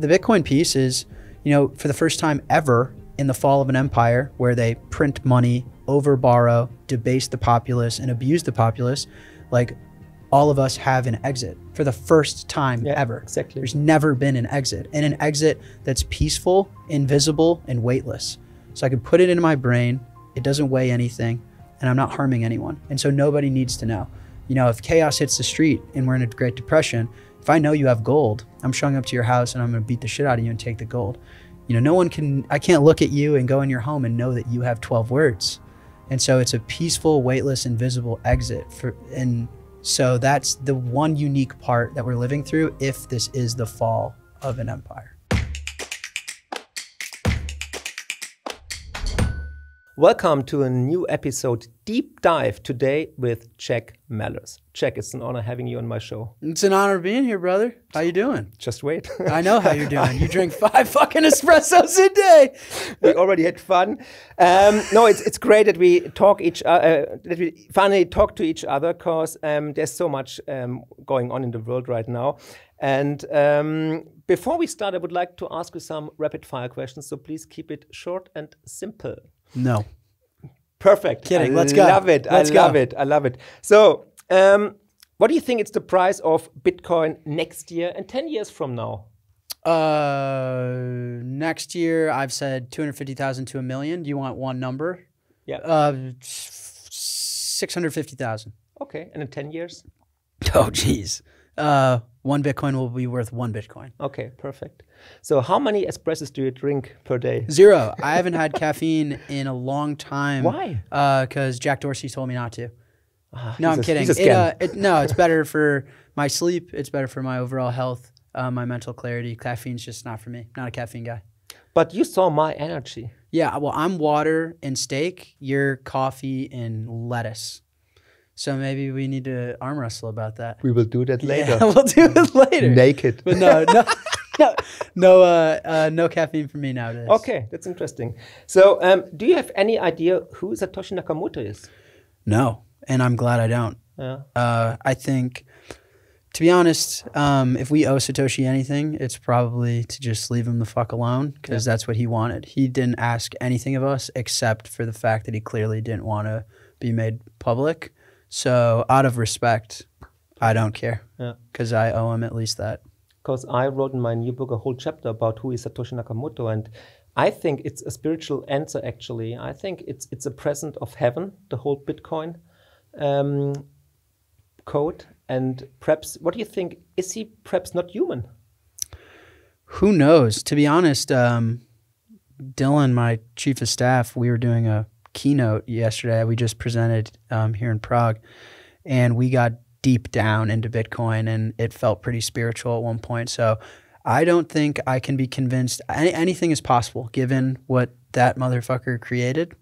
the Bitcoin piece is, you know, for the first time ever in the fall of an empire where they print money, over borrow, debase the populace, and abuse the populace, like all of us have an exit for the first time ever. Exactly. There's never been an exit, and an exit that's peaceful, invisible, and weightless. So I can put it into my brain, it doesn't weigh anything, and I'm not harming anyone. And so nobody needs to know. You know, if chaos hits the street and we're in a Great Depression, if I know you have gold, I'm showing up to your house and I'm gonna beat the shit out of you and take the gold. You know, I can't look at you and go in your home and know that you have 12 words. And so it's a peaceful, weightless, invisible exit. And so that's the one unique part that we're living through if this is the fall of an empire. Welcome to a new episode, Deep Dive, today with Jack Mallers. Jack, it's an honor having you on my show. It's an honor being here, brother. How you doing? Just wait. I know how you're doing. You drink 5 fucking espressos a day. We already had fun. No, it's great that we that we finally talk to each other, because there's so much going on in the world right now. And before we start, I would like to ask you some rapid fire questions. So please keep it short and simple. No. Perfect. Kidding. Let's go. I love it. I love it. So, what do you think it's the price of Bitcoin next year and 10 years from now? Next year, I've said 250,000 to $1 million. Do you want one number? Yeah. 650,000. Okay. And in 10 years? Oh, geez. One Bitcoin will be worth 1 Bitcoin. Okay, perfect. So how many espressos do you drink per day? 0. I haven't had caffeine in a long time. Why? Because Jack Dorsey told me not to. No, I'm kidding. No, it's better for my sleep. It's better for my overall health, my mental clarity. Caffeine's just not for me. Not a caffeine guy. But you saw my energy. Yeah, well, I'm water and steak. You're coffee and lettuce. So maybe we need to arm wrestle about that. We will do that later. Yeah, we'll do it later. Naked. But no caffeine for me nowadays. Okay, that's interesting. So do you have any idea who Satoshi Nakamoto is? No, and I'm glad I don't. Yeah. I think, to be honest, if we owe Satoshi anything, it's probably to just leave him the fuck alone, because that's what he wanted. He didn't ask anything of us except for the fact that he clearly didn't want to be made public. So out of respect, I don't care, because I owe him at least that. Because I wrote in my new book a whole chapter about who is Satoshi Nakamoto, and I think it's a spiritual answer, actually. I think it's a present of heaven, the whole Bitcoin code. And perhaps, what do you think? Is he perhaps not human? Who knows? To be honest, Dylan, my chief of staff, we were doing a keynote yesterday. We just presented here in Prague, and we got deep down into Bitcoin, and it felt pretty spiritual at one point. So I don't think I can be convinced anything is possible given what that motherfucker created.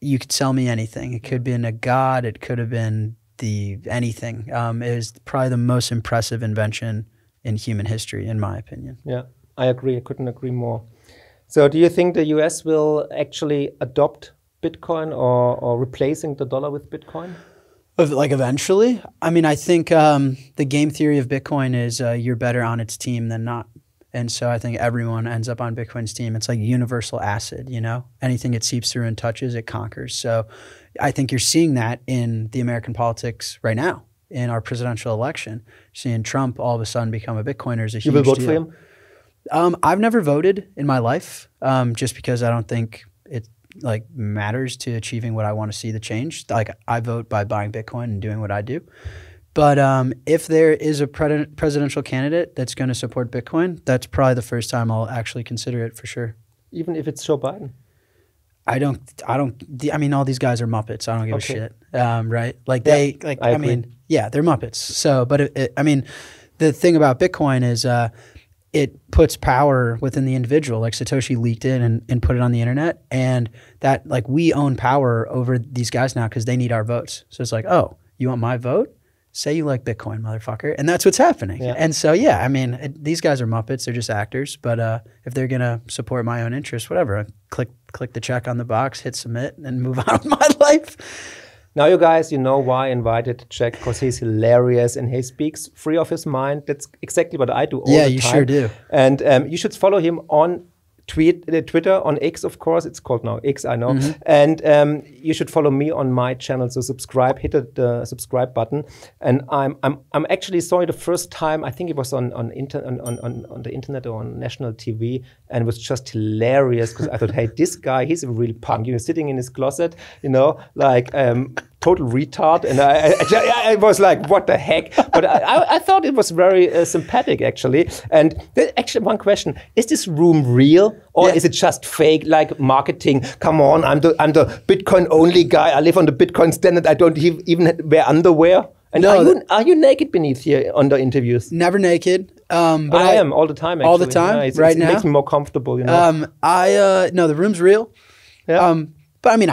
You could sell me anything. It could have been a god. It could have been anything. It was probably the most impressive invention in human history, in my opinion. Yeah, I agree. I couldn't agree more. So do you think the US will actually adopt Bitcoin or replacing the dollar with Bitcoin? Like eventually? I mean, I think the game theory of Bitcoin is you're better on its team than not. And so I think everyone ends up on Bitcoin's team. It's like universal acid, you know? Anything it seeps through and touches, it conquers. So I think you're seeing that in the American politics right now, in our presidential election. Seeing Trump all of a sudden become a Bitcoiner is a huge deal. You will vote for him? I've never voted in my life, just because I don't think it matters to achieving what I want to see the change. Like, I vote by buying Bitcoin and doing what I do. But if there is a presidential candidate that's going to support Bitcoin, that's probably the first time I'll actually consider it for sure. Even if it's Joe Biden? I mean, all these guys are Muppets. I don't give a shit. Right? Like I mean, yeah, they're Muppets. So, but I mean, the thing about Bitcoin is, it puts power within the individual. Like, Satoshi leaked it and put it on the internet, and that, like, we own power over these guys now because they need our votes. So it's like, oh, you want my vote? Say you like Bitcoin, motherfucker. And that's what's happening. Yeah. And so, yeah, I mean, these guys are Muppets. They're just actors. But if they're going to support my own interests, whatever, click the check on the box, hit submit, and move on with my life. Now, you guys, you know why I invited Jack, because he's hilarious and he speaks free of his mind. That's exactly what I do all the time. Yeah, you sure do. And you should follow him on Twitter, on X, of course. It's called now X, I know. And you should follow me on my channel. So subscribe, hit the subscribe button. And I'm actually saw it the first time. I think it was on the internet or on national TV, and it was just hilarious because I thought, hey, this guy, he's a real punk. You know, sitting in his closet, you know, like total retard. And I was like, what the heck? But I thought it was very sympathetic, actually. And actually, one question: is this room real? Or is it just fake, like marketing? Come on, I'm the Bitcoin only guy. I live on the Bitcoin standard. I don't even wear underwear. And no, are you naked beneath here on the interviews? Never naked. But I am all the time. Actually. All the time, Yeah, right now. It makes me more comfortable. You know. No, the room's real. Yeah. But I mean,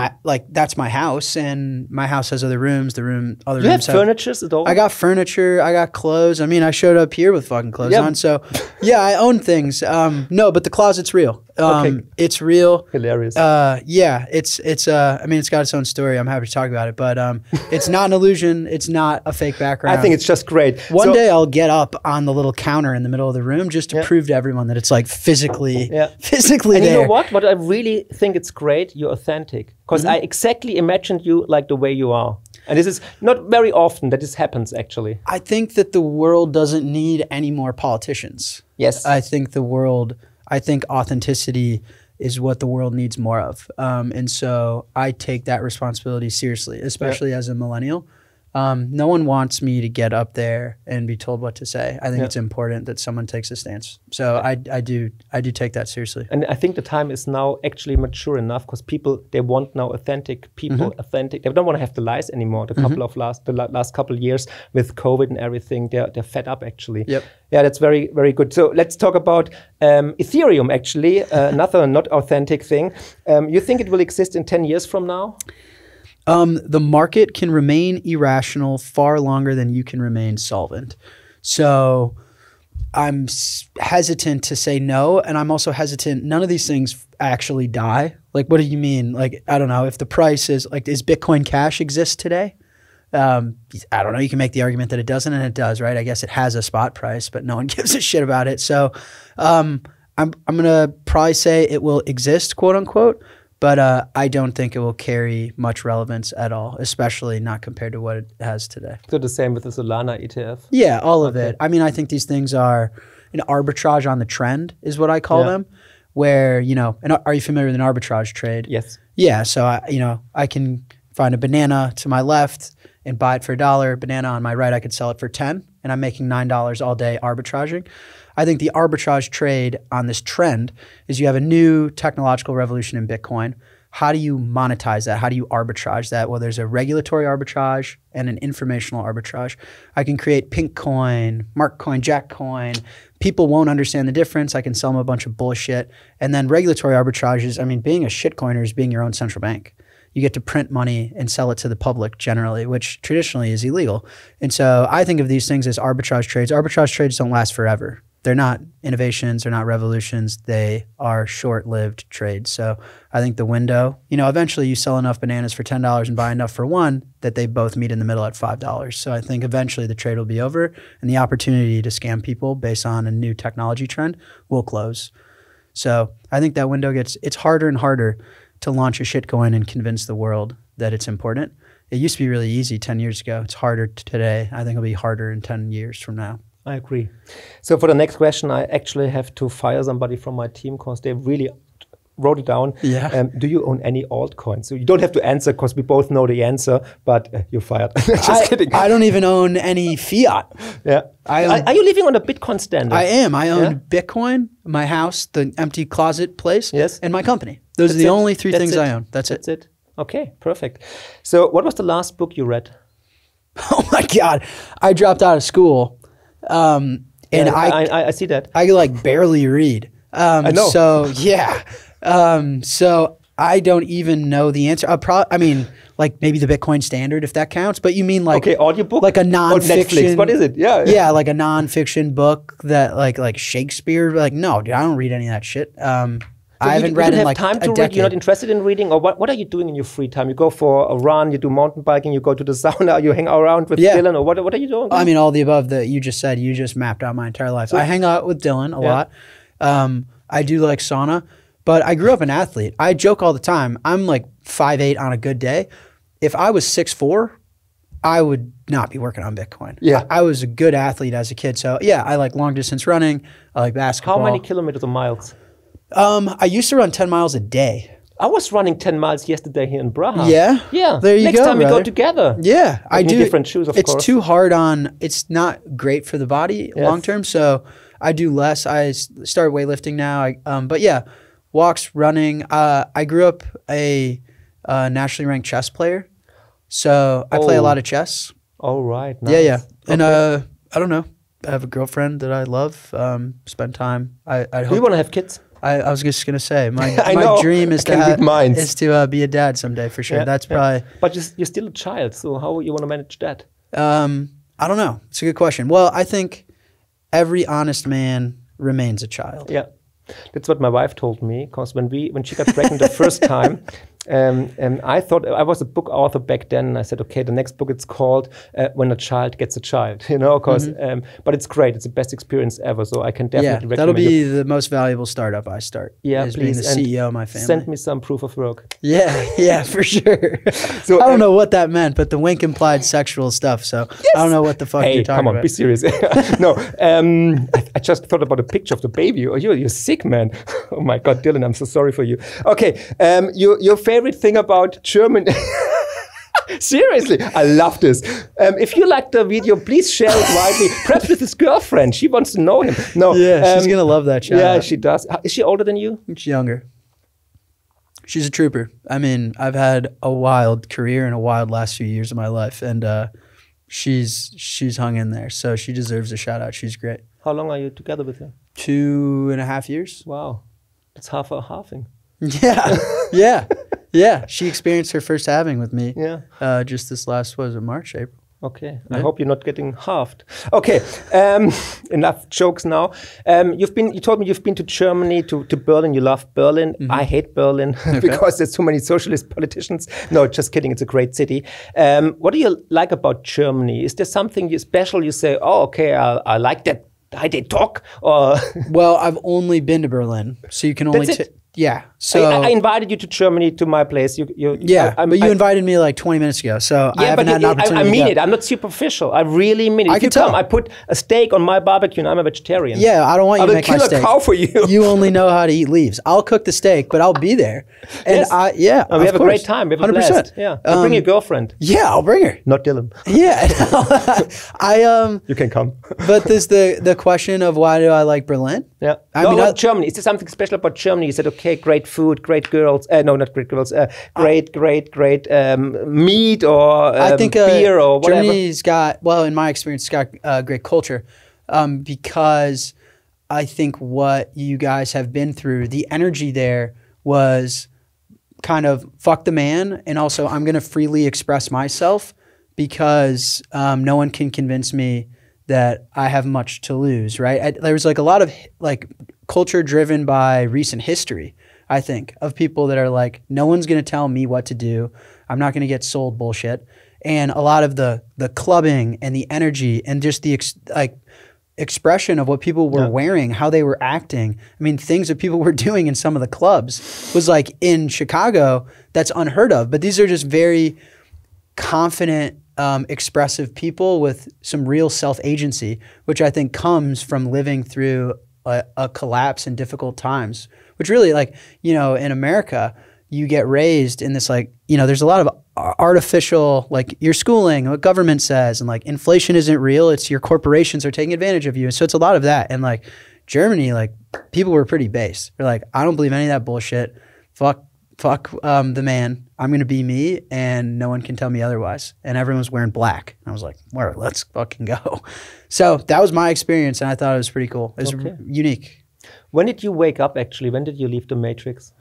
that's my house, and my house has other rooms. Other Do you rooms have furniture at all? I got furniture. I got clothes. I mean, I showed up here with fucking clothes on. So, yeah, I own things. No, but the closet's real. Okay. It's real. Hilarious. Yeah, it's. I mean, it's got its own story. I'm happy to talk about it, but it's not an illusion. It's not a fake background. I think it's just great. One day I'll get up on the little counter in the middle of the room just to prove to everyone that it's like physically and there. You know what? What I really think it's great, you're authentic. Because I exactly imagined you like the way you are. And this is not very often that this happens, actually. I think that the world doesn't need any more politicians. Yes. I think authenticity is what the world needs more of. And so I take that responsibility seriously, especially as a millennial. No one wants me to get up there and be told what to say. I think it's important that someone takes a stance. So I do take that seriously. And I think the time is now actually mature enough because people, they want now authentic people, authentic. They don't want to have the lies anymore. The last couple of years with COVID and everything, they're fed up actually. Yep. Yeah, that's very, very good. So let's talk about Ethereum actually, another not authentic thing. You think it will exist in 10 years from now? The market can remain irrational far longer than you can remain solvent. So I'm hesitant to say no, and I'm also hesitant. None of these things actually die. Like, what do you mean? Like, I don't know if the price is like, does Bitcoin Cash exist today? I don't know. You can make the argument that it doesn't, and it does, right? I guess it has a spot price, but no one gives a shit about it. So I'm gonna probably say it will exist, quote unquote. But I don't think it will carry much relevance at all, especially not compared to what it has today. So the same with the Solana ETF? Yeah, all of it. I mean, I think these things are an arbitrage on the trend is what I call them, where, you know, and are you familiar with an arbitrage trade? Yes. Yeah, so, I can find a banana to my left and buy it for $1, banana on my right, I could sell it for 10, and I'm making $9 all day arbitraging. I think the arbitrage trade on this trend is you have a new technological revolution in Bitcoin. How do you monetize that? How do you arbitrage that? Well, there's a regulatory arbitrage and an informational arbitrage. I can create pink coin, Mark coin, Jack coin. People won't understand the difference. I can sell them a bunch of bullshit. And then regulatory arbitrage is, I mean, being a shitcoiner is being your own central bank. You get to print money and sell it to the public generally, which traditionally is illegal. And so I think of these things as arbitrage trades. Arbitrage trades don't last forever. They're not innovations, they're not revolutions, they are short-lived trades. So I think the window, eventually you sell enough bananas for $10 and buy enough for one that they both meet in the middle at $5. So I think eventually the trade will be over and the opportunity to scam people based on a new technology trend will close. So I think that window it's harder and harder to launch a shitcoin and convince the world that it's important. It used to be really easy 10 years ago. It's harder today. I think it'll be harder in 10 years from now. I agree. So for the next question, I actually have to fire somebody from my team because they really wrote it down. Yeah. Do you own any altcoins? So you don't have to answer because we both know the answer, but you're fired. Just kidding. I don't even own any fiat. Yeah. Are you living on a Bitcoin standard? I am. I own Bitcoin, my house, the empty closet place, and my company. Those are the only three things I own. That's it. Okay, perfect. So what was the last book you read? Oh my God. I dropped out of school. And I see that. I like barely read. I know. So yeah. So I don't even know the answer. I mean, like maybe the Bitcoin Standard, if that counts. But you mean like audiobook, like a nonfiction? Netflix. What is it? Yeah, yeah, like a nonfiction book that like Shakespeare. Like no, dude, I don't read any of that shit. I haven't read you don't in have like time to a read. decade. You're not interested in reading, or what are you doing in your free time? You go for a run, you do mountain biking, you go to the sauna, you hang around with Dylan, or what are you doing? I mean, all the above that you just said. You just mapped out my entire life. I hang out with Dylan a lot. I do like sauna, but I grew up an athlete. I joke all the time. I'm like 5'8" on a good day. If I was 6'4", I would not be working on Bitcoin. Yeah. I was a good athlete as a kid. So yeah, I like long distance running. I like basketball. How many kilometers or miles? I used to run 10 miles a day. I was running 10 miles yesterday here in Braha. Yeah? Yeah. There you Next go, time we go brother. together. Yeah, I do. Different shoes, of course. It's too hard on, it's not great for the body long term. So I do less. I started weightlifting now. But yeah, walks, running. I grew up a nationally ranked chess player. So I play a lot of chess. Oh, right. Nice. Yeah. And I don't know. I have a girlfriend that I love. Spend time. I hope. Do you want to have kids? I was just gonna say my know. dream is to be a dad someday for sure. That's probably. But you're still a child, so how you want to manage that? I don't know. It's a good question. Well, I think every honest man remains a child. Yeah, that's what my wife told me. Because when she got pregnant the first time, and I thought I was a book author back then, and I said, okay, the next book it's called "When a Child Gets a Child," you know, because but it's great. It's the best experience ever. So I can definitely recommend. That'll be the most valuable startup I start. Yeah, is please. being the CEO of my family. Send me some proof of work. Yeah, for sure. So I don't know what that meant, but the wink implied sexual stuff. So I don't know what the fuck you're talking about. Come on, be serious. No, I just thought about a picture of the baby. Oh, you're sick, man. Oh my God, Dylan, I'm so sorry for you. Okay, your favorite thing about Germany. Seriously, I love this. If you like the video, please share it widely. Perhaps with his girlfriend. She wants to know him. No, yeah, she's gonna love that show. Yeah, she does. Is she older than you? She's younger. She's a trooper. I mean, I've had a wild career and a wild last few years of my life, and she's hung in there. So she deserves a shout out. She's great. How long are you together with her? 2.5 years. Wow, that's half a halving. Yeah. She experienced her first halving with me. Yeah. Just this last, March, April. Okay. Yeah. I hope you're not getting halved. Okay. Enough jokes now. You told me you've been to Germany, to Berlin. You love Berlin. I hate Berlin because there's so many socialist politicians. No, just kidding. It's a great city. What do you like about Germany? Is there something special you say, oh, okay, I like that how they talk? Or well, I've only been to Berlin, so you can only. Yeah. So I invited you to Germany, to my place. But you invited me like 20 minutes ago, so I haven't had an opportunity. I mean it. I'm not superficial. I really mean it. If you come, I put a steak on my barbecue, and I'm a vegetarian. Yeah, I don't want you to make my steak. I'll kill a cow for you. You only know how to eat leaves. I'll cook the steak, but I'll be there. And yes. We have a great time. We have a blast. Yeah. Bring your girlfriend. Yeah, I'll bring her. Not Dylan. Yeah. You can come. But there's the question of why do I like Berlin? Yeah. I mean, Germany. Is there something special about Germany? You said, okay, great food, great girls. No, not great girls. Great meat or I think, beer or whatever. Germany's got, well, in my experience, it's got great culture because I think what you guys have been through, the energy there was kind of fuck the man, and also I'm going to freely express myself because no one can convince me that I have much to lose, right? There was like a lot of like culture driven by recent history, I think, of people that are like, no one's going to tell me what to do. I'm not going to get sold bullshit. And a lot of the clubbing and the energy and just the expression of what people were wearing, how they were acting. I mean, things that people were doing in some of the clubs was like in Chicago, that's unheard of. But these are just very confident, expressive people with some real self-agency, which I think comes from living through a collapse in difficult times, which really, like, you know, in America, you get raised in this, like, you know, there's a lot of artificial, like, your schooling, what government says, and like inflation isn't real, it's your corporations are taking advantage of you. So it's a lot of that. And like Germany, like, people were pretty base. They're like, I don't believe any of that bullshit. Fuck the man. I'm going to be me, and no one can tell me otherwise. And everyone was wearing black. And I was like, well, let's fucking go. So that was my experience, and I thought it was pretty cool. It was unique. When did you wake up, actually? When did you leave the Matrix?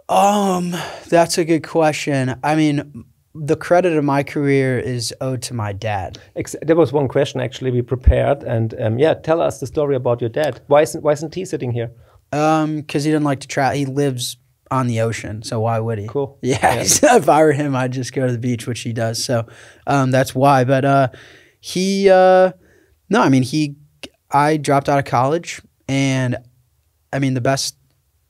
That's a good question. I mean, the credit of my career is owed to my dad. There was one question, actually, we prepared. And yeah, tell us the story about your dad. Why isn't he sitting here? Because he didn't like to travel. He lives on the ocean, so why would he? Cool. Yeah. So if I were him, I'd just go to the beach, which he does. So that's why. But no, I mean, I dropped out of college, and I mean, the best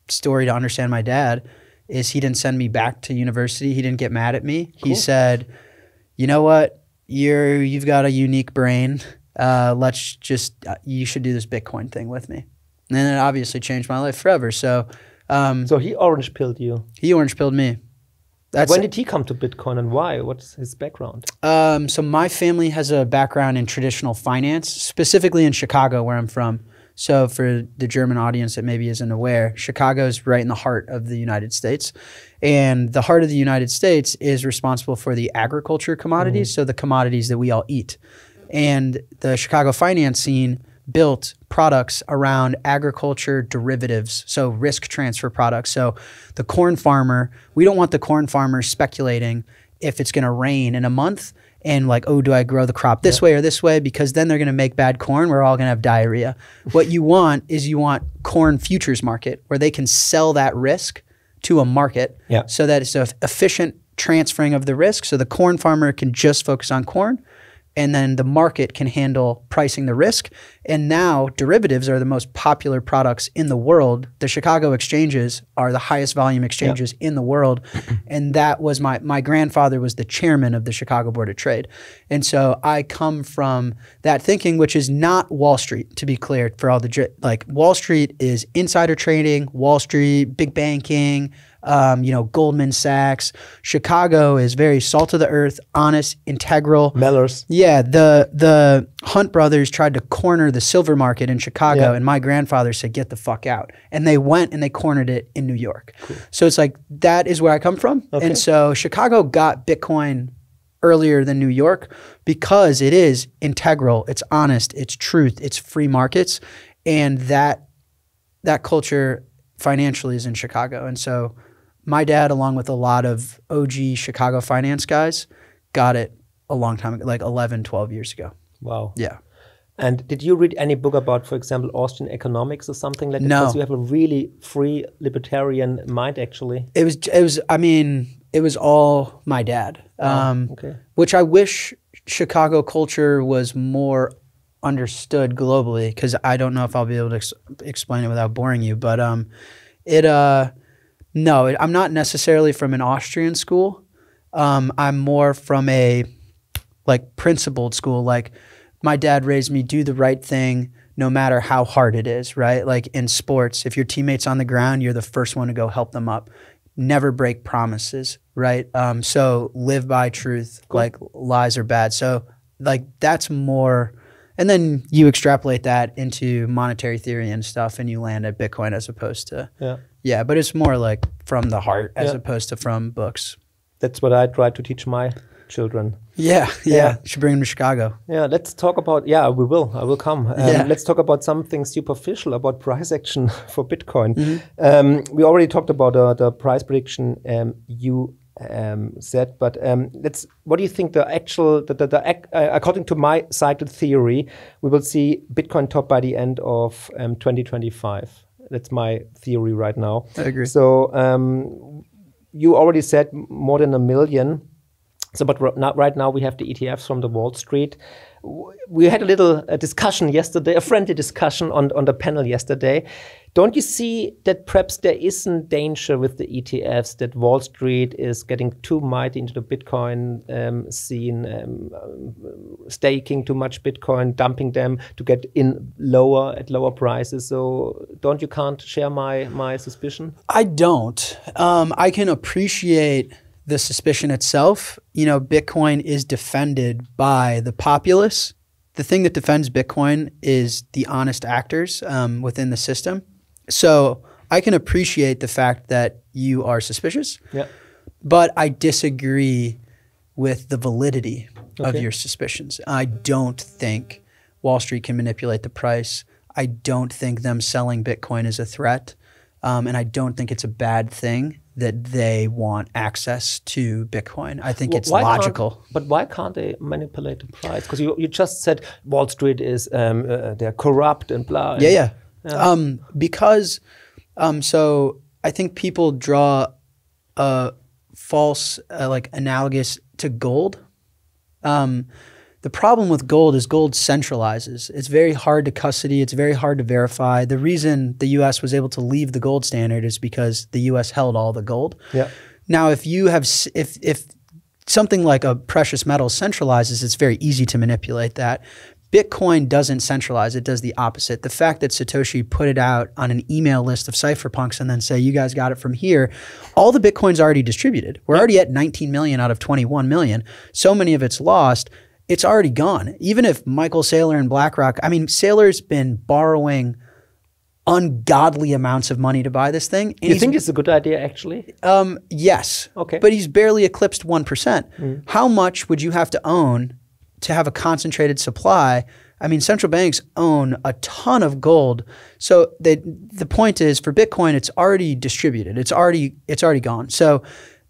story to understand my dad is he didn't send me back to university. He didn't get mad at me. Cool. He said, you know what? You've got a unique brain. You should do this Bitcoin thing with me. And then it obviously changed my life forever. So he orange pilled you. He orange pilled me. When did he come to Bitcoin and why? What's his background? So my family has a background in traditional finance, specifically in Chicago, where I'm from. So for the German audience that maybe isn't aware, Chicago is right in the heart of the United States. And the heart of the United States is responsible for the agriculture commodities, so the commodities that we all eat. And the Chicago finance scene built products around agriculture derivatives, so risk transfer products. So the corn farmer, we don't want the corn farmer speculating if it's going to rain in a month and like, oh, do I grow the crop this way or this way? Because then they're going to make bad corn. We're all going to have diarrhea. What you want is corn futures market where they can sell that risk to a market so that it's an efficient transferring of the risk. So the corn farmer can just focus on corn, and then the market can handle pricing the risk. And now derivatives are the most popular products in the world. The Chicago exchanges are the highest volume exchanges in the world. And that was my grandfather was the chairman of the Chicago Board of Trade. And so I come from that thinking, which is not Wall Street, to be clear, for all like Wall Street is insider trading, Wall Street, big banking, Goldman Sachs. Chicago is very salt of the earth, honest, integral. Mellors. Yeah, the Hunt brothers tried to corner the silver market in Chicago, and my grandfather said, get the fuck out. And they went and they cornered it in New York. Cool. So it's like, that is where I come from. Okay. And so Chicago got Bitcoin earlier than New York because it is integral, it's honest, it's truth, it's free markets. And that culture financially is in Chicago. And so my dad, along with a lot of OG Chicago finance guys, got it a long time ago, like 11, 12 years ago. Wow. Yeah. And did you read any book about, for example, Austrian economics or something like that? No. Because you have a really free libertarian mind, actually. It was all my dad, okay. Which I wish Chicago culture was more understood globally, because I don't know if I'll be able to explain it without boring you, but no, I'm not necessarily from an Austrian school. I'm more from a principled school. Like my dad raised me, do the right thing no matter how hard it is, right? Like in sports, if your teammate's on the ground, you're the first one to go help them up. Never break promises, right? So live by truth, cool. Like lies are bad. So like that's more, and then you extrapolate that into monetary theory and stuff and you land at Bitcoin as opposed to, yeah, but it's more like from the heart as opposed to from books. That's what I try to teach my children. Yeah. You should bring them to Chicago. Yeah, let's talk about, we will. I will come. Let's talk about something superficial about price action for Bitcoin. Mm-hmm. We already talked about the price prediction you said, but what do you think according to my cycle theory, we will see Bitcoin top by the end of 2025. That's my theory right now. I agree. So you already said more than 1 million. So, but right now we have the ETFs from the Wall Street. We had a little discussion yesterday, a friendly discussion on the panel yesterday. Don't you see that perhaps there is a danger with the ETFs, that Wall Street is getting too mighty into the Bitcoin scene, staking too much Bitcoin, dumping them to get in at lower prices? So can't share my suspicion? I don't. I can appreciate the suspicion itself. Bitcoin is defended by the populace. The thing that defends Bitcoin is the honest actors within the system. So I can appreciate the fact that you are suspicious, but I disagree with the validity of your suspicions. I don't think Wall Street can manipulate the price. I don't think them selling Bitcoin is a threat. And I don't think it's a bad thing that they want access to Bitcoin. I think it's logical. But why can't they manipulate the price? Because you just said Wall Street is they're corrupt and blah. Yeah. Because So I think people draw a false, like analogous to gold. The problem with gold is gold centralizes. It's very hard to custody. It's very hard to verify. The reason the U.S. was able to leave the gold standard is because the U.S. held all the gold. Yeah. Now, if you have, if something like a precious metal centralizes, it's very easy to manipulate that. Bitcoin doesn't centralize. It does the opposite. The fact that Satoshi put it out on an email list of cypherpunks and then say, you guys got it from here, all the Bitcoin's already distributed. We're already at 19 million out of 21 million. So many of it's lost. It's already gone. Even if Michael Saylor and BlackRock, I mean, Saylor's been borrowing ungodly amounts of money to buy this thing. And you think it's a good idea, actually? Yes. Okay. But he's barely eclipsed 1%. How much would you have to own to have a concentrated supply? I mean, central banks own a ton of gold. So the point is, for Bitcoin, it's already distributed. It's already gone. So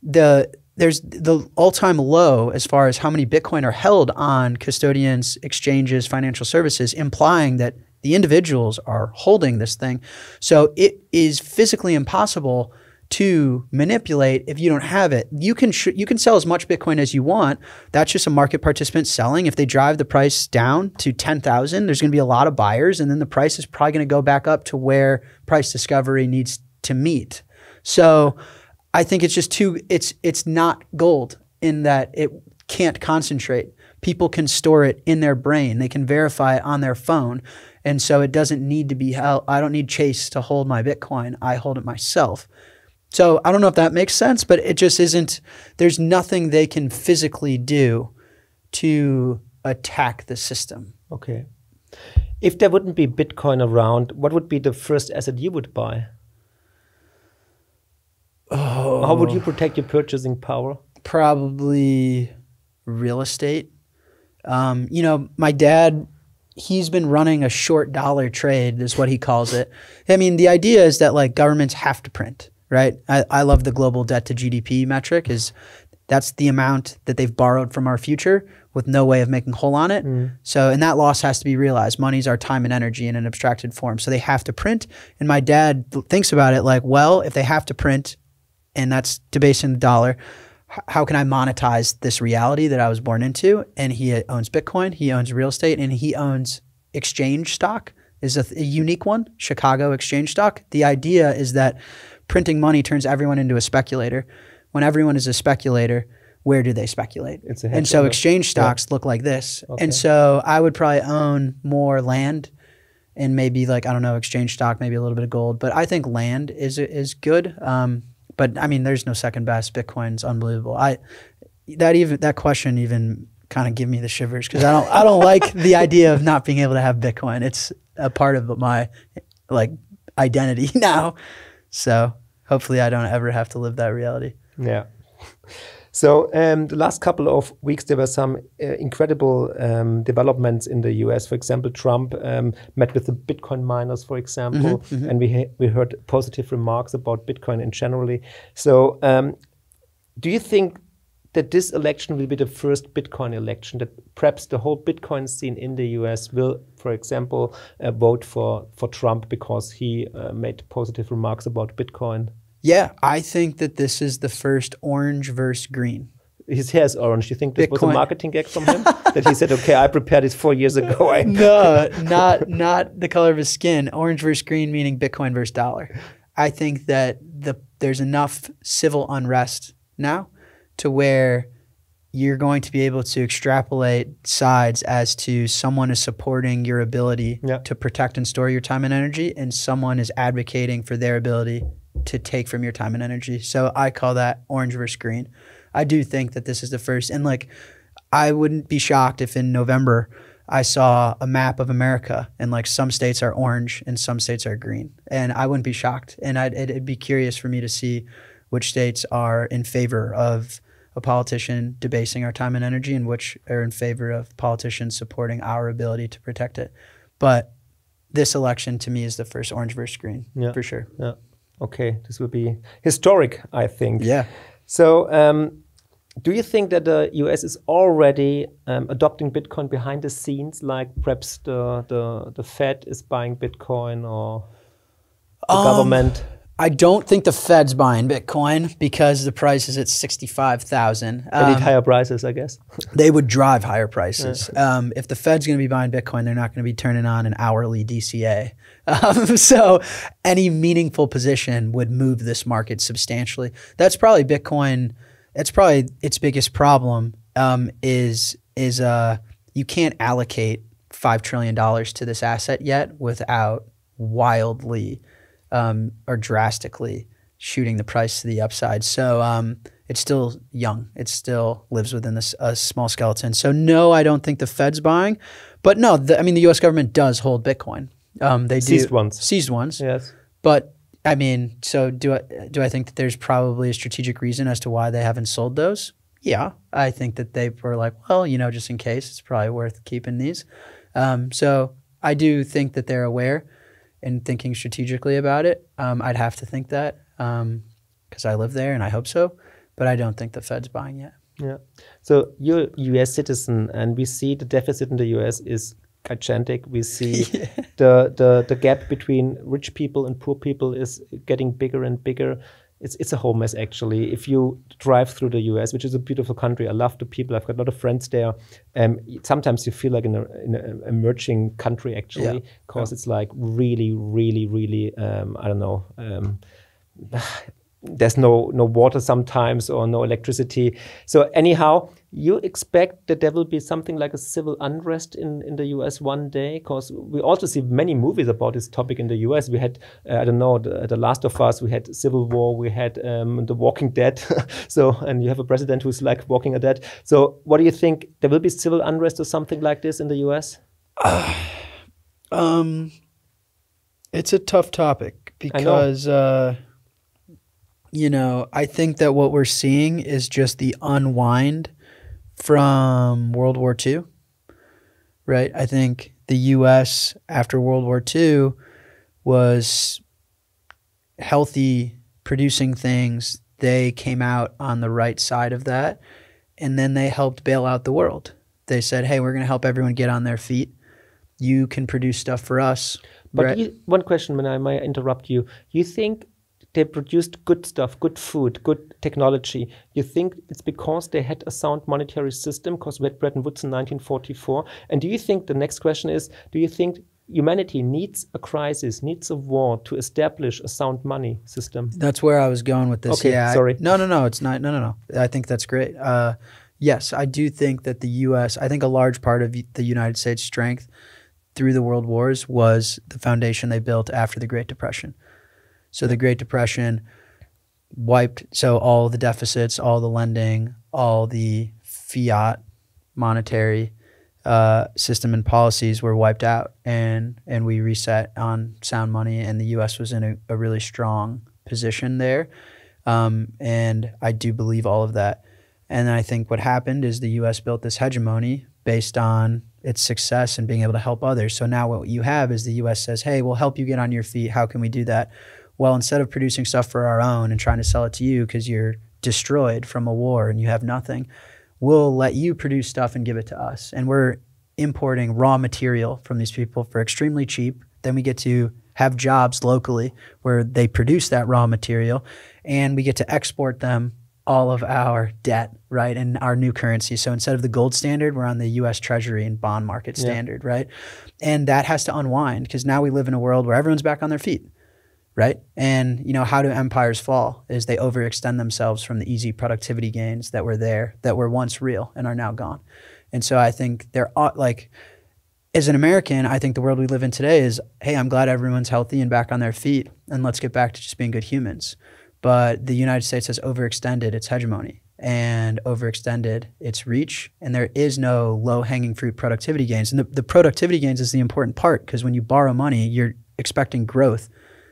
there's the all-time low as far as how many Bitcoin are held on custodians, exchanges, financial services, implying that the individuals are holding this thing. So it is physically impossible to manipulate if you don't have it. You can sell as much Bitcoin as you want. That's just a market participant selling. If they drive the price down to 10,000, there's going to be a lot of buyers, and then the price is probably going to go back up to where price discovery needs to meet. So I think it's just it's not gold in that it can't concentrate. People can store it in their brain. They can verify it on their phone. And so it doesn't need to be held. I don't need Chase to hold my Bitcoin. I hold it myself. So I don't know if that makes sense, but it just isn't, there's nothing they can physically do to attack the system. Okay. If there wouldn't be Bitcoin around, what would be the first asset you would buy? Oh. How would you protect your purchasing power? Probably real estate. You know, my dad, he's been running a short dollar trade, is what he calls it. I mean, the idea is that like governments have to print, right? I love the global debt to GDP metric. That's the amount that they've borrowed from our future with no way of making whole on it. So, and that loss has to be realized. Money's our time and energy in an abstracted form. So they have to print. And my dad thinks about it like, well, if they have to print, and that's debasing the dollar, how can I monetize this reality that I was born into? And he owns Bitcoin, he owns real estate, and he owns exchange stock, is a unique one, Chicago exchange stock. The idea is that printing money turns everyone into a speculator. When everyone is a speculator, where do they speculate? And so exchange stocks look like this. Okay. And so I would probably own more land and maybe like, I don't know, exchange stock, maybe a little bit of gold. But I think land is good. But I mean, there's no second best. Bitcoin's unbelievable. That question even kind of give me the shivers because I don't like the idea of not being able to have Bitcoin. It's a part of my like identity now. So hopefully I don't ever have to live that reality. Yeah. So the last couple of weeks, there were some incredible developments in the US. For example, Trump met with the Bitcoin miners, for example, and we heard positive remarks about Bitcoin in generally. So do you think that this election will be the first Bitcoin election, that perhaps the whole Bitcoin scene in the US will, for example, vote for Trump because he made positive remarks about Bitcoin? Yeah, I think that this is the first orange versus green. His hair is orange. You think this was a marketing gag from him? That he said, okay, I prepared this 4 years ago. No, not the color of his skin. Orange versus green meaning Bitcoin versus dollar. I think that there's enough civil unrest now to where you're going to be able to extrapolate sides as to someone is supporting your ability to protect and store your time and energy, and someone is advocating for their ability to take from your time and energy. So I call that orange versus green. I do think that this is the first. And like, I wouldn't be shocked if in November I saw a map of America and like some states are orange and some states are green. And I wouldn't be shocked. And it'd be curious for me to see which states are in favor of a politician debasing our time and energy and which are in favor of politicians supporting our ability to protect it. But this election to me is the first orange versus green, for sure. Yeah. Okay, this will be historic, I think. Yeah. So do you think that the US is already adopting Bitcoin behind the scenes, like perhaps the Fed is buying Bitcoin or the government? I don't think the Fed's buying Bitcoin because the price is at 65,000. They need higher prices, I guess. They would drive higher prices. If the Fed's going to be buying Bitcoin, they're not going to be turning on an hourly DCA. So any meaningful position would move this market substantially. That's probably Bitcoin. That's probably its biggest problem. Is you can't allocate $5 trillion to this asset yet without wildly or drastically shooting the price to the upside. So it's still young. It still lives within this small skeleton. So no, I don't think the Fed's buying. But no, I mean, the U.S. government does hold Bitcoin. They seized ones. Seized ones. Yes. But I mean, so do I think that there's probably a strategic reason as to why they haven't sold those? Yeah, I think that they were like, well, you know, just in case, it's probably worth keeping these. So I do think that they're aware and thinking strategically about it. I'd have to think that because I live there and I hope so, but I don't think the Fed's buying yet. Yeah. So you're a US citizen and we see the deficit in the US is gigantic. We see the gap between rich people and poor people is getting bigger and bigger. It's a whole mess, actually. If you drive through the US, which is a beautiful country, I love the people. I've got a lot of friends there. Sometimes you feel like in an emerging country, actually, because it's like really, really, really, I don't know, there's no water sometimes or no electricity. So anyhow, you expect that there will be something like a civil unrest in the US one day? Because we also see many movies about this topic in the US. We had, I don't know, the Last of Us, we had Civil War, we had The Walking Dead. So, and you have a president who's like Walking Dead. So what do you think? There will be civil unrest or something like this in the US? It's a tough topic because you know, I think that what we're seeing is just the unwind from World War II, right? I think the U.S. after World War II was healthy, producing things. They came out on the right side of that, and then they helped bail out the world. They said, hey, we're going to help everyone get on their feet. You can produce stuff for us. But right? One question, when I might interrupt you. You think they produced good stuff, good food, good technology. You think it's because they had a sound monetary system, because we had Bretton Woods in 1944? And do you think, the next question is, do you think humanity needs a crisis, needs a war to establish a sound money system? That's where I was going with this. Okay, yeah, sorry. No, it's not. No. I think that's great. Yes, I do think that the U.S., I think a large part of the United States' strength through the world wars was the foundation they built after the Great Depression. So the Great Depression wiped, so all the deficits, all the lending, all the fiat monetary system and policies were wiped out, and we reset on sound money, and the U.S. was in a really strong position there. And I do believe all of that. And I think what happened is the U.S. built this hegemony based on its success and being able to help others. So now what you have is the U.S. says, hey, we'll help you get on your feet. How can we do that? Well, instead of producing stuff for our own and trying to sell it to you because you're destroyed from a war and you have nothing, we'll let you produce stuff and give it to us. And we're importing raw material from these people for extremely cheap. Then we get to have jobs locally where they produce that raw material, and we get to export them all of our debt, right, and our new currency. So instead of the gold standard, we're on the U.S. Treasury and bond market standard, right? And that has to unwind because now we live in a world where everyone's back on their feet. Right? And, you know, how do empires fall is they overextend themselves from the easy productivity gains that were there, that were once real and are now gone. And so I think there are, like, as an American, I think the world we live in today is, hey, I'm glad everyone's healthy and back on their feet, and let's get back to just being good humans. But the United States has overextended its hegemony and overextended its reach, and there is no low-hanging fruit productivity gains. And the productivity gains is the important part, because when you borrow money, you're expecting growth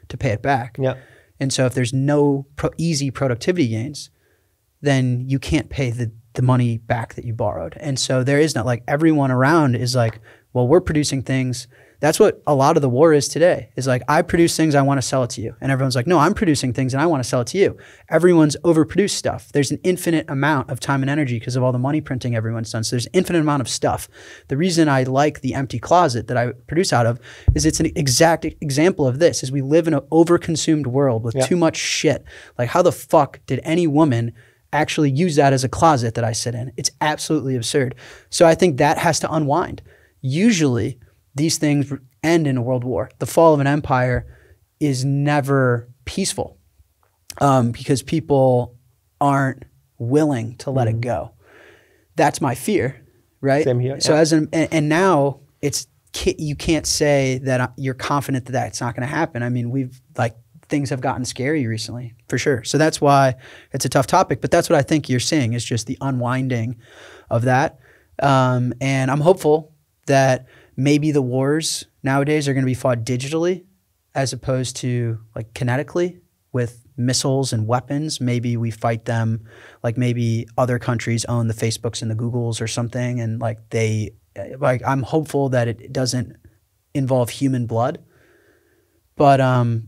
to pay it back. Yeah. And so if there's no easy productivity gains, then you can't pay the money back that you borrowed. And so there is not, like, everyone around is like, well, we're producing things That's what a lot of the war is today, is like, I produce things, I want to sell it to you. And everyone's like, no, I'm producing things and I want to sell it to you. Everyone's overproduced stuff. There's an infinite amount of time and energy because of all the money printing everyone's done. So there's an infinite amount of stuff. The reason I like the empty closet that I produce out of is it's an exact example of this, is we live in an overconsumed world with too much shit. Like, how the fuck did any woman actually use that as a closet that I sit in? It's absolutely absurd. So I think that has to unwind. Usually, these things end in a world war. The fall of an empire is never peaceful because people aren't willing to let it go. That's my fear, right? Same here. So and now you can't say that you're confident that that's not going to happen. I mean, things have gotten scary recently, for sure. So that's why it's a tough topic. But that's what I think you're seeing, is just the unwinding of that. And I'm hopeful that maybe the wars nowadays are going to be fought digitally as opposed to like kinetically with missiles and weapons. Maybe we fight them like maybe other countries own the Facebooks and the Googles or something. And I'm hopeful that it doesn't involve human blood, but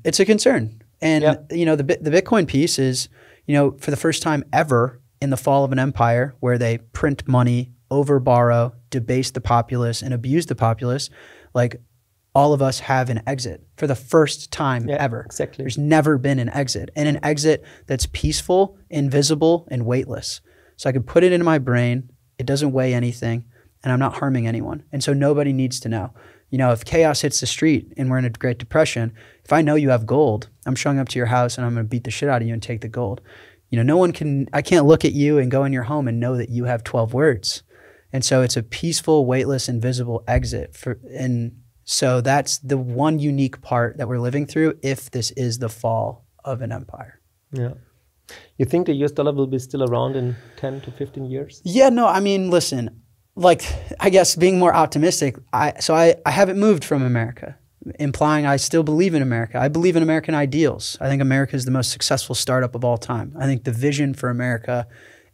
it's a concern. And, you know, the Bitcoin piece is, you know, for the first time ever in the fall of an empire where they print money, overborrow, debase the populace, and abuse the populace, like, all of us have an exit for the first time ever. Exactly. There's never been an exit, and an exit that's peaceful, invisible, and weightless. So I could put it in my brain. It doesn't weigh anything, and I'm not harming anyone. And so nobody needs to know. You know, if chaos hits the street and we're in a Great Depression, if I know you have gold, I'm showing up to your house and I'm going to beat the shit out of you and take the gold. You know, I can't look at you and go in your home and know that you have 12 words. And so it's a peaceful, weightless, invisible exit. And so that's the one unique part that we're living through if this is the fall of an empire. Yeah. You think the US dollar will be still around in 10 to 15 years? Yeah, no, I mean, listen, like, I guess being more optimistic, I haven't moved from America, implying I still believe in America. I believe in American ideals. I think America is the most successful startup of all time. I think the vision for America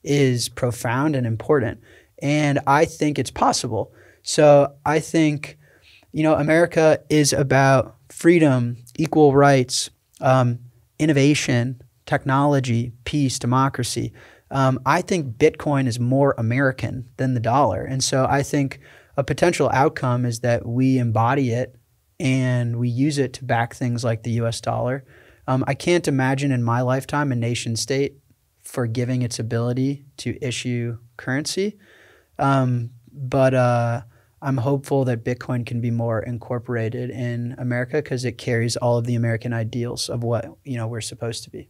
is profound and important. And I think it's possible. So I think, you know, America is about freedom, equal rights, innovation, technology, peace, democracy. I think Bitcoin is more American than the dollar. And so I think a potential outcome is that we embody it and we use it to back things like the US dollar. I can't imagine in my lifetime a nation state forgiving its ability to issue currency. But I'm hopeful that Bitcoin can be more incorporated in America because it carries all of the American ideals of what, you know, we're supposed to be.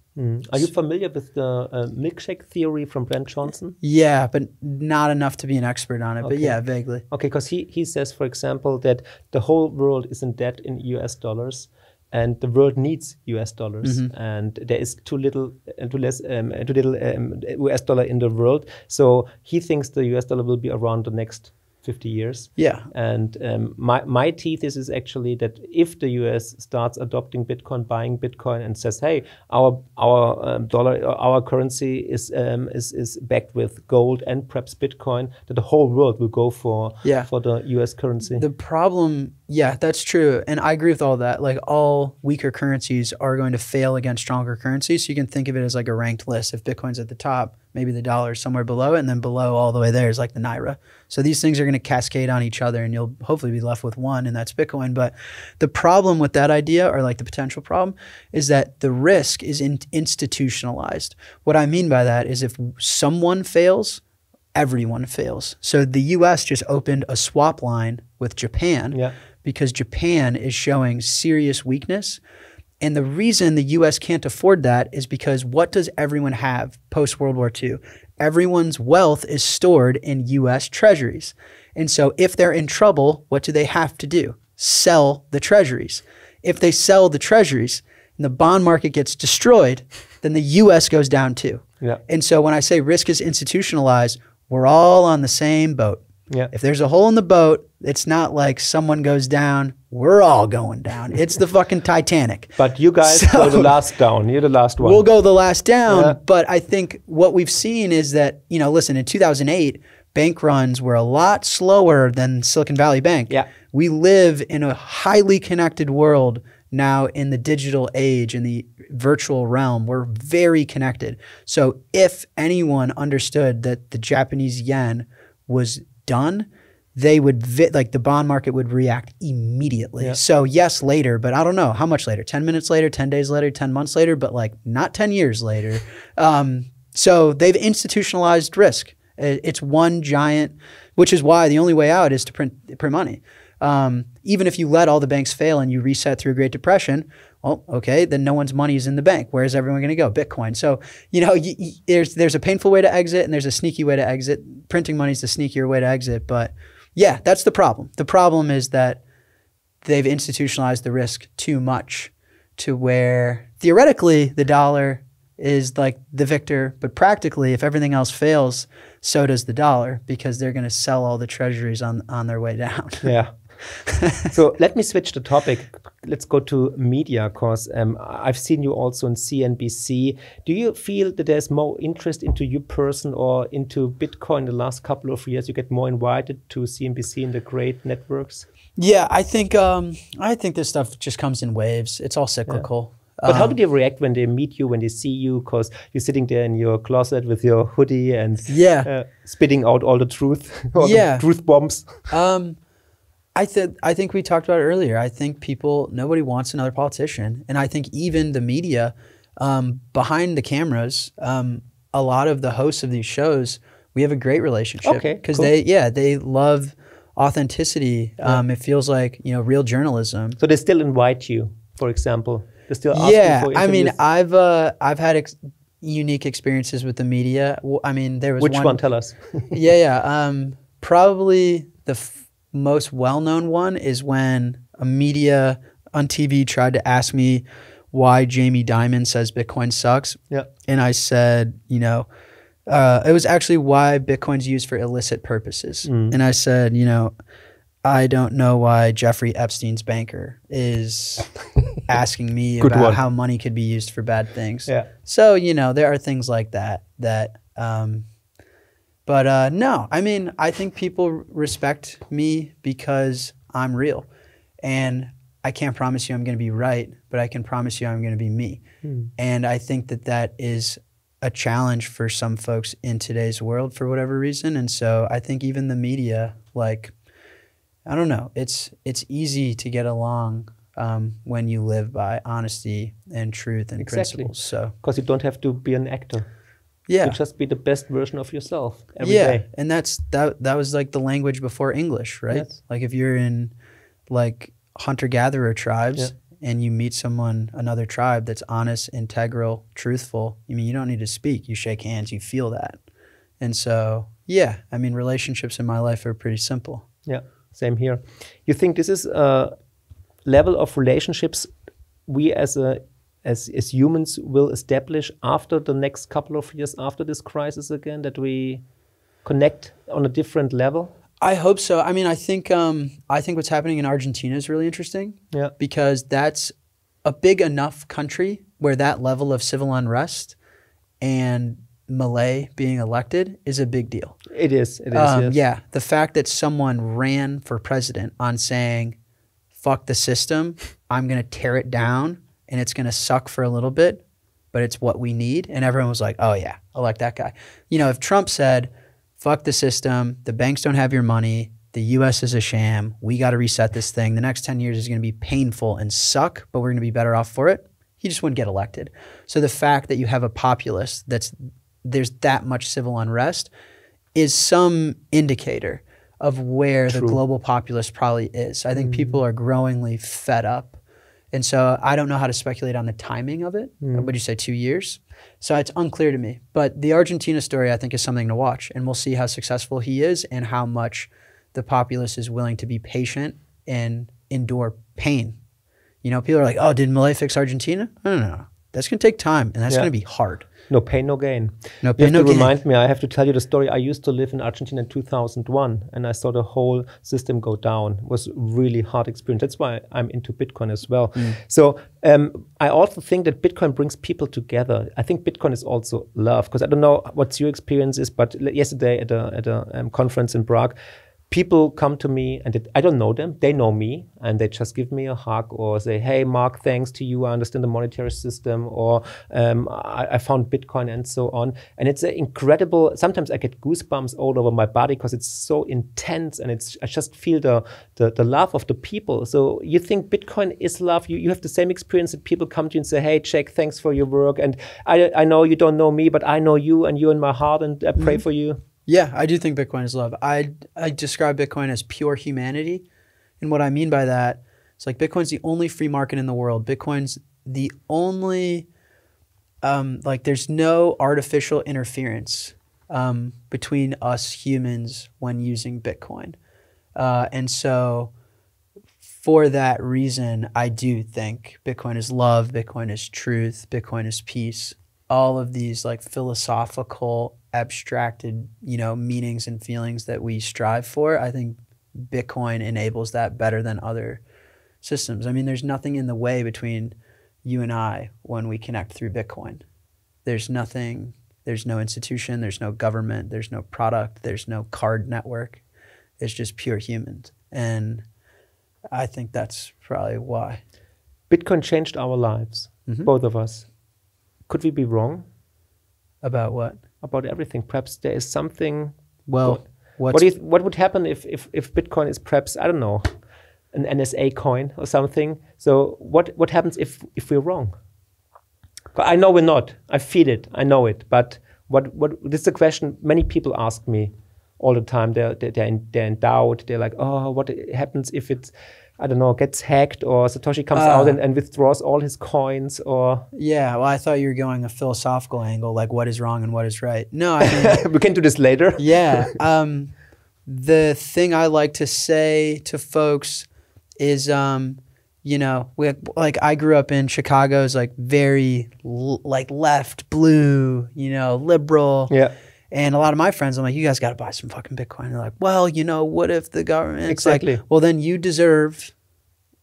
Are you familiar with the milkshake theory from Brent Johnson? Yeah, but not enough to be an expert on it. Okay. But yeah, vaguely. Okay, because he says, for example, that the whole world is in debt in US dollars. And the world needs US dollars, and there is too little US dollar in the world. So he thinks the US dollar will be around the next 50 years. Yeah. And my thesis is actually that if the US starts adopting Bitcoin, buying Bitcoin, and says, "Hey, our dollar, our currency is backed with gold and perhaps Bitcoin," that the whole world will go for the US currency. The problem, yeah, that's true, and I agree with all that. Like, all weaker currencies are going to fail against stronger currencies. So you can think of it as like a ranked list. If Bitcoin's at the top, maybe the dollar is somewhere below, and then below all the way there is like the Naira. So these things are going to cascade on each other, and you'll hopefully be left with one, and that's Bitcoin. But the problem with that idea, or like the potential problem, is that the risk is institutionalized. What I mean by that is if someone fails, everyone fails. So the US just opened a swap line with Japan because Japan is showing serious weakness. And the reason the US can't afford that is because what does everyone have post-World War II? Everyone's wealth is stored in US treasuries. And so if they're in trouble, what do they have to do? Sell the treasuries. If they sell the treasuries and the bond market gets destroyed, then the US goes down too. Yeah. And so when I say risk is institutionalized, we're all on the same boat. Yeah. If there's a hole in the boat, it's not like someone goes down, we're all going down. It's the fucking Titanic. But you guys go the last down. You're the last one. We'll go the last down. Yeah. But I think what we've seen is that, you know, listen, in 2008, bank runs were a lot slower than Silicon Valley Bank. Yeah. We live in a highly connected world now in the digital age, in the virtual realm. We're very connected. So if anyone understood that the Japanese yen was done, they would, like the bond market would react immediately. Yeah. So yes, later, but I don't know how much later, 10 minutes later, 10 days later, 10 months later, but like not 10 years later. So they've institutionalized risk. It's one giant, which is why the only way out is to print money. Even if you let all the banks fail and you reset through a Great Depression, well, okay, then no one's money is in the bank. Where is everyone going to go? Bitcoin. So, you know, there's a painful way to exit and there's a sneaky way to exit. Printing money is the sneakier way to exit. But yeah, that's the problem. The problem is that they've institutionalized the risk too much to where theoretically the dollar is like the victor, but practically if everything else fails, so does the dollar because they're going to sell all the treasuries on their way down. Yeah. So let me switch the topic. Let's go to media, because I've seen you also on CNBC. Do you feel that there's more interest into you person or into Bitcoin the last couple of years? You get more invited to CNBC and the great networks? Yeah, I think this stuff just comes in waves. It's all cyclical. Yeah. But how do they react when they meet you, when they see you? Because you're sitting there in your closet with your hoodie and spitting out all the truth, all the truth bombs. I think we talked about it earlier. I think nobody wants another politician. And I think even the media, behind the cameras, a lot of the hosts of these shows, we have a great relationship. Okay, because cool. they love authenticity. It feels like, you know, real journalism. So they still invite you, for example? They still ask you for interviews? I mean, I've had unique experiences with the media. I mean, there was Which one? Tell us. Probably the most well-known one is when a media on TV tried to ask me why Jamie Dimon says Bitcoin sucks. Yeah. And I said, you know, it was actually why Bitcoin's used for illicit purposes. And I said, you know, I don't know why Jeffrey Epstein's banker is asking me about how money could be used for bad things. Yeah. So, you know, there are things like that. But no, I mean, I think people respect me because I'm real. And I can't promise you I'm going to be right, but I can promise you I'm going to be me. And I think that is a challenge for some folks in today's world for whatever reason. And so I think even the media, like, I don't know, it's easy to get along when you live by honesty and truth and principles. So because you don't have to be an actor. Yeah. You just be the best version of yourself every day. And that was like the language before English, right? Yes. Like if you're in like hunter-gatherer tribes and you meet another tribe that's honest, integral, truthful, I mean, you don't need to speak. You shake hands, you feel that. And so, yeah, I mean, relationships in my life are pretty simple. Yeah, same here. You think this is a level of relationships we as humans will establish after the next couple of years after this crisis again, that we connect on a different level? I hope so. I mean, I think what's happening in Argentina is really interesting. Yeah. Because that's a big enough country where that level of civil unrest and Milei being elected is a big deal. It is. Yes. Yeah. The fact that someone ran for president on saying, fuck the system, I'm going to tear it down, and it's going to suck for a little bit, but it's what we need. And everyone was like, oh yeah, I like that guy. You know, if Trump said, fuck the system, the banks don't have your money, the US is a sham, we got to reset this thing, the next 10 years is going to be painful and suck, but we're going to be better off for it, he just wouldn't get elected. So the fact that you have a populace there's that much civil unrest is some indicator of where the global populace probably is. I think people are growingly fed up. And so I don't know how to speculate on the timing of it. Would you say 2 years? So it's unclear to me. But the Argentina story, I think, is something to watch. And we'll see how successful he is and how much the populace is willing to be patient and endure pain. You know, people are like, oh, did Milei fix Argentina? No. That's going to take time, and that's Yeah. going to be hard. No pain, no gain. No You pain, have no to gain. remind me, I have to tell you the story. I used to live in Argentina in 2001, and I saw the whole system go down. It was a really hard experience. That's why I'm into Bitcoin as well. So I also think that Bitcoin brings people together. I think Bitcoin is also love, because I don't know what your experience is, but yesterday at a conference in Prague, people come to me and I don't know them. They know me and they just give me a hug or say, hey, Mark, thanks to you. I understand the monetary system, or I found Bitcoin and so on. And it's incredible. Sometimes I get goosebumps all over my body because it's so intense, and I just feel the love of the people. So you think Bitcoin is love? You have the same experience that people come to you and say, hey, Jack, thanks for your work. And I know you don't know me, but I know you and you're in my heart, and I pray for you. Yeah, I do think Bitcoin is love. I describe Bitcoin as pure humanity. And what I mean by that, it's like Bitcoin's the only free market in the world. Bitcoin's the only, there's no artificial interference between us humans when using Bitcoin. And so for that reason, I do think Bitcoin is love, Bitcoin is truth, Bitcoin is peace. All of these like philosophical, abstracted, meanings and feelings that we strive for, I think Bitcoin enables that better than other systems. I mean, there's nothing in the way between you and I when we connect through Bitcoin. There's nothing, there's no institution, there's no government, there's no product, there's no card network. It's just pure humans. And I think that's probably why. Bitcoin changed our lives, both of us. Could we be wrong? About what? About everything. Perhaps there is something. Well, what would happen if Bitcoin is perhaps, I don't know, an NSA coin or something? So what happens if we're wrong? I know we're not. I feel it. I know it. But this is a question many people ask me all the time. They're in doubt. They're like, oh, what happens if it's, I don't know, gets hacked, or Satoshi comes out and withdraws all his coins, or... Yeah, well, I thought you were going a philosophical angle, like what is wrong and what is right. No, I mean... We can do this later. Yeah. The thing I like to say to folks is, I grew up in Chicago's like very left, blue, liberal. Yeah. And a lot of my friends, I'm like, you guys got to buy some fucking Bitcoin. They're like, well, what if the government... Exactly. It's like, well, then you deserve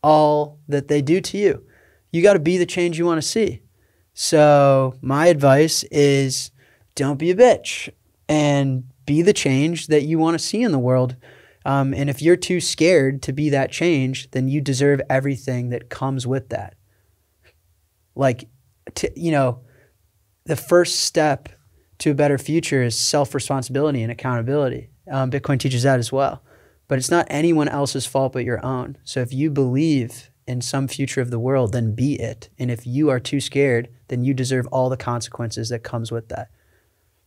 all that they do to you. You got to be the change you want to see. So my advice is don't be a bitch and be the change that you want to see in the world. And if you're too scared to be that change, then you deserve everything that comes with that. The first step to a better future is self-responsibility and accountability. Bitcoin teaches that as well. But it's not anyone else's fault but your own. So if you believe in some future of the world, then be it. And if you are too scared, then you deserve all the consequences that comes with that.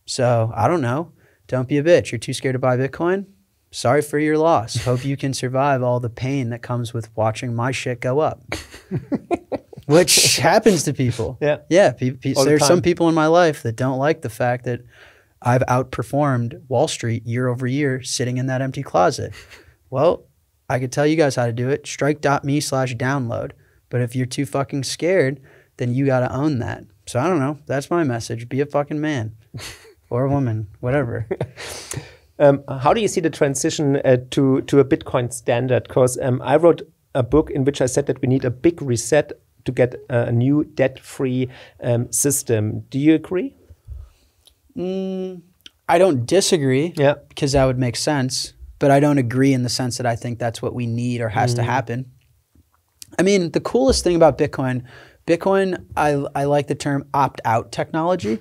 So I don't know. Don't be a bitch. You're too scared to buy Bitcoin? Sorry for your loss. Hope you can survive all the pain that comes with watching my shit go up. Which happens to people. Yeah. Yeah. There's some people in my life that don't like the fact that I've outperformed Wall Street year over year sitting in that empty closet. Well, I could tell you guys how to do it. Strike.me/download. But if you're too fucking scared, then you got to own that. So I don't know. That's my message. Be a fucking man or a woman, whatever. How do you see the transition to a Bitcoin standard? Because I wrote a book in which I said that we need a big reset to get a new debt-free system. Do you agree? I don't disagree. Yeah. Because that would make sense. But I don't agree in the sense that I think that's what we need or has to happen. I mean, the coolest thing about Bitcoin, I like the term opt-out technology.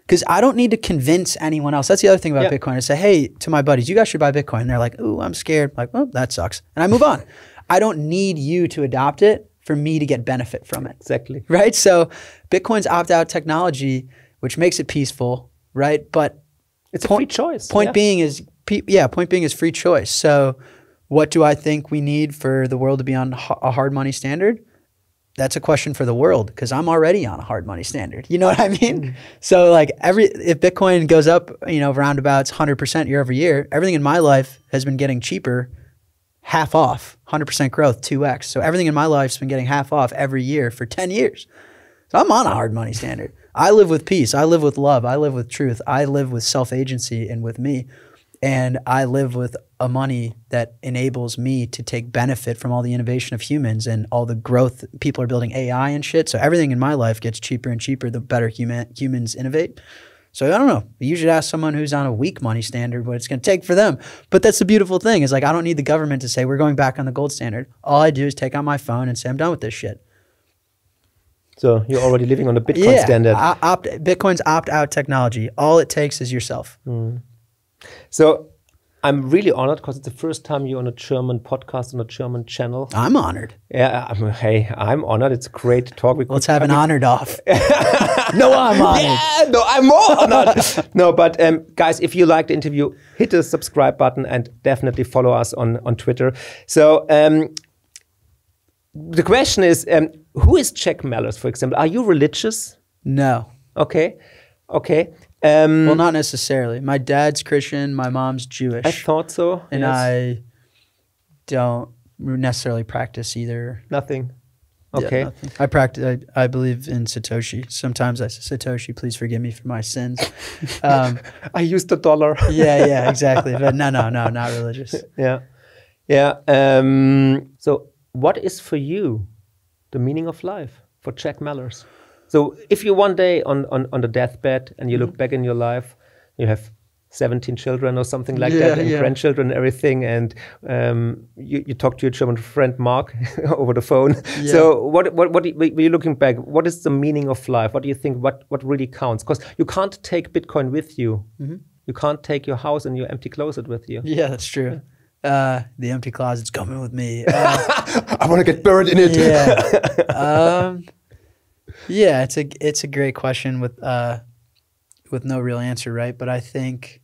Because I don't need to convince anyone else. That's the other thing about Bitcoin. I say, hey, to my buddies, you guys should buy Bitcoin. And they're like, ooh, I'm scared. I'm like, well, that sucks. And I move on. I don't need you to adopt it for me to get benefit from it. Exactly. Right? So Bitcoin's opt-out technology, which makes it peaceful, right? But it's a free choice. Point being is free choice. So what do I think we need for the world to be on a hard money standard? That's a question for the world because I'm already on a hard money standard. You know what I mean? So like if Bitcoin goes up, roundabouts 100% year over year, everything in my life has been getting cheaper, half off, 100% growth, 2x. So everything in my life's been getting half off every year for 10 years. So I'm on a hard money standard. I live with peace. I live with love. I live with truth. I live with self-agency and with me. And I live with a money that enables me to take benefit from all the innovation of humans and all the growth. People are building AI and shit. So everything in my life gets cheaper and cheaper the better humans innovate. So I don't know. You should ask someone who's on a weak money standard what it's going to take for them. But that's the beautiful thing is like I don't need the government to say we're going back on the gold standard. All I do is take out my phone and say I'm done with this shit. So you're already living on the Bitcoin standard. Bitcoin's opt-out technology. All it takes is yourself. So I'm really honored because it's the first time you're on a German podcast, on a German channel. I'm honored. Yeah, hey, I'm honored. It's great to talk. Let's have an honored off. No, I'm honored. Yeah, no, I'm more honored. No, but guys, if you liked the interview, hit the subscribe button and definitely follow us on Twitter. So the question is, who is Jack Mallers, for example? Are you religious? No. Okay. Well, not necessarily. My dad's Christian. My mom's Jewish. I thought so. And yes. I don't necessarily practice either. Nothing. Okay. Yeah, nothing. I practice. I believe in Satoshi. Sometimes I say, Satoshi, please forgive me for my sins. I used the dollar. yeah, exactly. But no, not religious. Yeah. So what is for you the meaning of life for Jack Mallers? So if you one day on the deathbed and you look back in your life, you have 17 children or something like that, and grandchildren and everything, and you talk to your German friend Mark over the phone. Yeah. So what when you're looking back, what is the meaning of life? What do you think, what really counts? Because you can't take Bitcoin with you. You can't take your house and your empty closet with you. Yeah, that's true. The empty closet's coming with me. I want to get buried in it. Yeah. Yeah, it's a great question with no real answer, right? But I think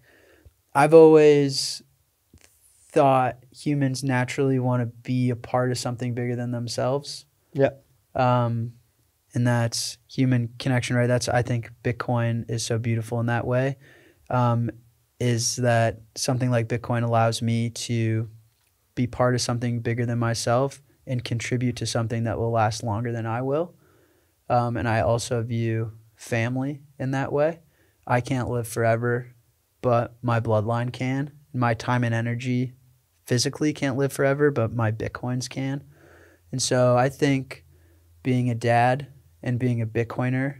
I've always thought humans naturally want to be a part of something bigger than themselves. Yeah. And that's human connection, right? That's, I think Bitcoin is so beautiful in that way. Is that something like Bitcoin allows me to be part of something bigger than myself and contribute to something that will last longer than I will. And I also view family in that way. I can't live forever, but my bloodline can. My time and energy physically can't live forever, but my Bitcoins can. And so I think being a dad and being a Bitcoiner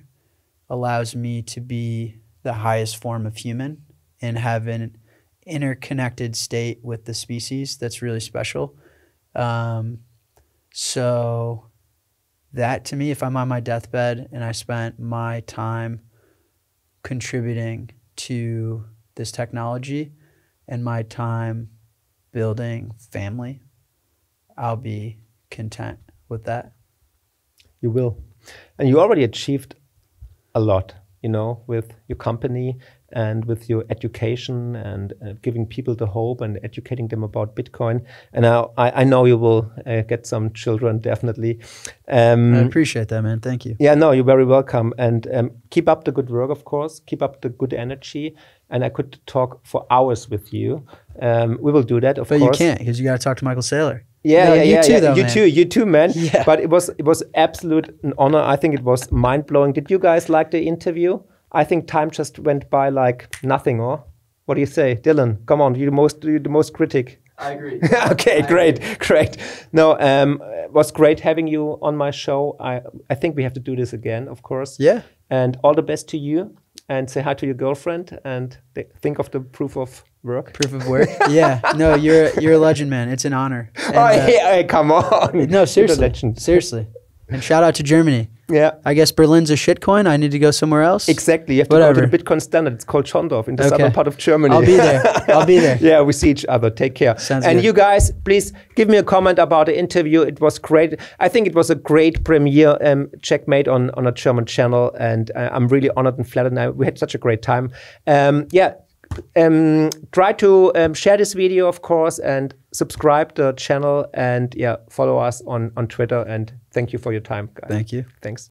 allows me to be the highest form of human and have an interconnected state with the species that's really special. So that to me, if I'm on my deathbed and I spent my time contributing to this technology and my time building family, I'll be content with that. You will. And you already achieved a lot, you know, with your company and with your education and giving people the hope and educating them about Bitcoin. And I know you will get some children, definitely. I appreciate that, man. Thank you. Yeah, no, you're very welcome. And keep up the good work, of course. Keep up the good energy. And I could talk for hours with you. We will do that, of course. But you can't, because you got to talk to Michael Saylor. Yeah, you too, though, you too, man. Yeah. But it was absolute an honor. I think it was mind-blowing. Did you guys like the interview? I think time just went by like nothing, or what do you say? Dylan, come on, you're the most critic. I agree. Okay, great. No, it was great having you on my show. I think we have to do this again, of course. Yeah. And all the best to you. And say hi to your girlfriend and think of the proof of work. Proof of work? Yeah. No, you're a legend, man. It's an honor. And, yeah, come on. No, seriously. Seriously. And shout out to Germany. Yeah. I guess Berlin's a shitcoin. I need to go somewhere else. Exactly. You have to go to the Bitcoin standard. It's called Schondorf in this other part of Germany. I'll be there. Yeah, we see each other. Take care. Sounds and good. you guys, please give me a comment about the interview. It was great. I think it was a great premiere checkmate on a German channel. And I'm really honored and flattered. And we had such a great time. Try to share this video, of course, and subscribe the channel and follow us on Twitter. And thank you for your time, guys. Thank you. Thanks.